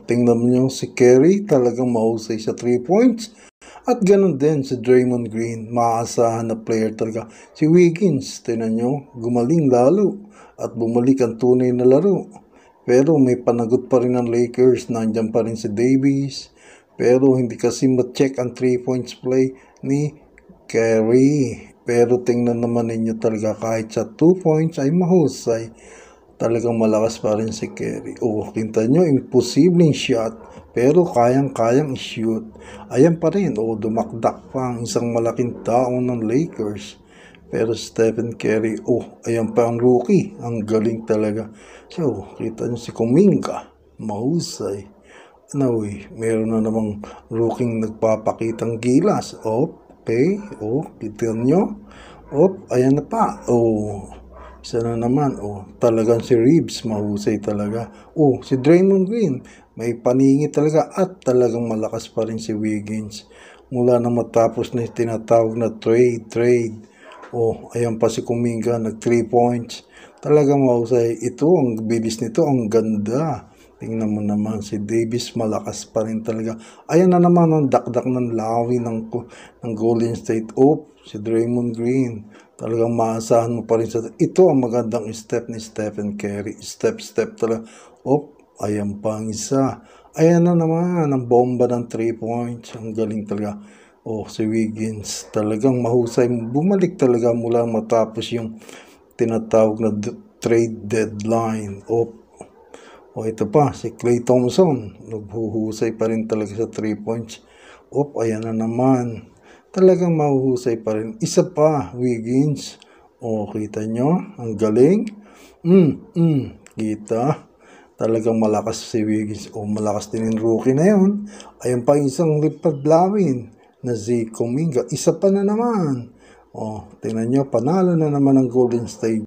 Tingnan mo yung si Curry, talagang mahusay sa 3 points. At ganun din si Draymond Green, maaasahan na player talaga. Si Wiggins, tingnan nyo, gumaling lalo at bumalik ang tunay na laro. Pero may panagot pa rin ng Lakers, nandiyan pa rin si Davis. Pero hindi kasi ma-check ang 3 points play ni Curry. Pero tingnan naman ninyo talaga kahit sa 2 points ay mahusay. Talagang malakas pa rin si Curry. Kita nyo, imposibleng shot. Pero kayang-kayang shoot. Ayan pa rin. Dumakdak pa ang isang malaking tao ng Lakers. Pero Stephen Curry, ayan pa ang rookie. Ang galing talaga. So, kita nyo si Kuminga. Mahusay. Meron na namang rookie nagpapakitang gilas. Okay. Kita nyo. Ayan na pa. Isa na naman, talagang si Reeves, mahusay talaga. Si Draymond Green, may paningin talaga at talagang malakas pa rin si Wiggins. Mula na matapos na tinatawag na trade. Ayan pa si Kuminga, nag 3 points. Talagang mahusay. Ito, ang bilis nito, ang ganda. Tingnan mo naman, si Davis malakas pa rin talaga. Ayan na naman ang dakdak ng lawi ng Golden State. Si Draymond Green. Talagang maasahan mo pa rin sa... Ito ang magandang step ni Stephen Curry. Step talaga. Ayan pa ang isa. Ayan na naman ang bomba ng 3 points. Ang galing talaga. Si Wiggins. Talagang mahusay. Bumalik talaga mula matapos yung tinatawag na trade deadline. Ito pa, si Klay Thompson. Naghuhusay pa rin talaga sa 3 points. Ayan na naman. Talagang mahuhusay pa rin. Isa pa, Wiggins. Kita nyo? Ang galing. Kita. Talagang malakas si Wiggins. Malakas din yung rookie na yun. Ayan pa isang lipadlawin na si Kuminga. Isa pa na naman. Tingnan nyo, panalo na naman ang Golden State.